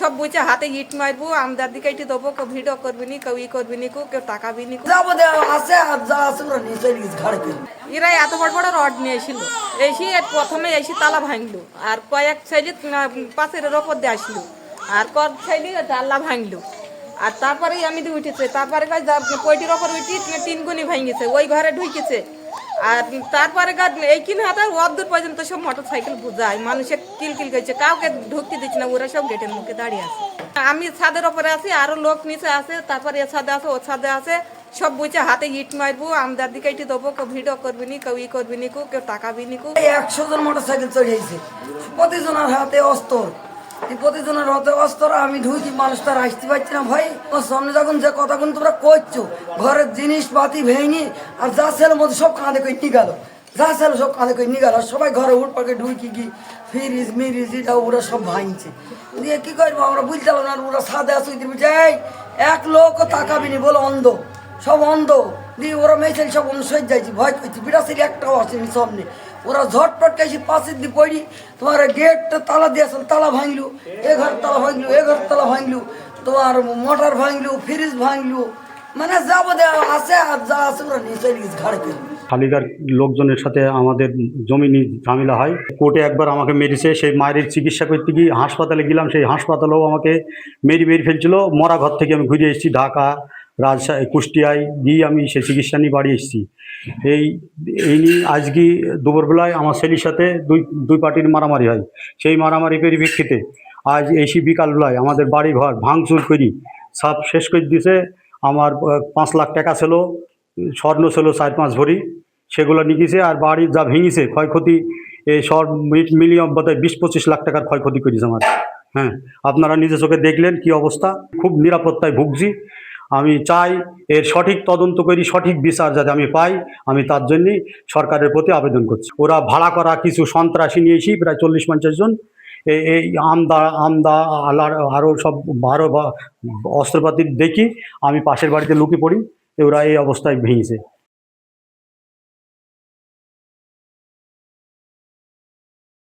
সব বুঝে হাতে ইট মারবো, আমদার দিকে ইটি দেবো, কেউ ভিডিও করবি নি, কেউ ই করবি নি, কেউ টাকাবি নি। এরা এত বড় বড় রড নিয়ে এসেছিল, এসে প্রথমে এসে তালা ভাঙলো, আর কয়েক সাইডে পাশের ওপর দিয়ে আসলো, আর কয়েক সাইডে জানলা ভাঙলো। আর তারপরে আমি উঠেছে, তারপরে পৈটির ওপর উঠি টিনগুনি ভাঙিছে, ওই ঘরে ঢুকেছে। আর তারপরে এইখানে হাতে অদ্দূর পর্যন্ত সব মোটর সাইকেল বোঝায়, মানুষে কিলকিল করছে, কাউকে ঢুকতে দিচ্ছে না, ওরা সব গেটের মুখে দাঁড়িয়ে আছে। আমি ছাদের ওপরে আছি, আরো লোক নিচে আছে, তারপরে এ ছাদে আছে, ও ছাদে আছে, সব বুঝে হাতে ইট মারবো, আমদার দিকে ইটি দেবো, কেউ ভিডিও করবি নি, কেউ ই করবি নি, কেউ টাকাবি নি। 100 জন মোটর সাইকেল চড়িয়েছে, প্রতিজনের হাতে অস্ত্র, প্রতিজনের হাতে অস্ত্র। আমি ঢুকি, মানুষ তার আসতে পারছি না ভাই। ওর সামনে যখন যে কথাগুলো তোমরা করছো, ঘরের জিনিসপাতি ভেঙে আর যা ছিল মধ্যে সব কাঁধে করে নিয়ে গেল, যা ছিল সব কাঁধে করে নিয়ে গেল। সবাই ঘরে উঠ পাকে ঢুকি গিয়ে ফ্রিজ মিরিজ এটা ওরা সব ভাঙছে। দিয়ে কি করবো আমরা বুঝতে পারলাম না। ওরা সাদে আসে এই এক লোক তাকাবিনি বলে অন্ধ, সব অন্ধ। দিয়ে ওরা মেয়েছেন সব অনুসই যাইছি, ভয় করছি, বিরাশির একটাও আসেনি সামনে। ওরা ঝটপট গেছি, পাশের দিয়ে পড়ি, তোমার গেটটা তালা দিয়ে আসল, তালা ভাঙলু, এ ঘর তালা ভাঙলু, এ ঘর তালা ভাঙলু, তোমার মোটর ভাঙলু, ফ্রিজ ভাঙলু, মানে যাবো আসে আর যা আছে ওরা নিয়ে চলে গেছে ঘাড়ে করে। খালিগার লোকজনের সাথে আমাদের জমি নিয়ে ঝামেলা হয়। কোর্টে একবার আমাকে মেরেছে, সেই মায়ের চিকিৎসা করতে গিয়ে হাসপাতালে গেলাম, সেই হাসপাতালেও আমাকে মেরে ফেলছিল। মরা ঘর থেকে আমি ঘুরে এসেছি ঢাকা, রাজশাহী, কুষ্টিয়ায় গিয়ে আমি সেই চিকিৎসা নিয়ে বাড়ি এসেছি। এই নিয়ে আজকে দুপুরবেলায় আমার ছেলের সাথে দুই পার্টির মারামারি হয়। সেই মারামারি পরিপ্রেক্ষিতে আজ এসি বিকালবেলায় আমাদের বাড়ি ঘর ভাঙচুর করি সব শেষ করে দিয়েছে। আমার 5 লাখ টাকা ছিল, স্বর্ণ ছিল 4-5 ভরি, সেগুলো নিয়েছে। আর বাড়ির যা ভেঙেছে ক্ষয়ক্ষতি সব মিলিয়ন বোধহয় 20-25 লাখ টাকার ক্ষয়ক্ষতি করেছে আমার। হ্যাঁ, আপনারা নিজে চোখে দেখলেন কি অবস্থা। খুব নিরাপত্তায় ভুগছি। আমি চাই এর সঠিক তদন্ত করি, সঠিক বিচার যাতে আমি পাই, আমি তার জন্যই সরকারের প্রতি আবেদন করছি। ওরা ভাড়া করা কিছু সন্ত্রাসী নিয়েছি, প্রায় 40-50 জন। এই আমদা আলার আরও সব আরও অস্ত্রপাতি দেখি আমি পাশের বাড়িতে লুকিয়ে পড়ি, ওরা এই অবস্থায় ভেঙেছে।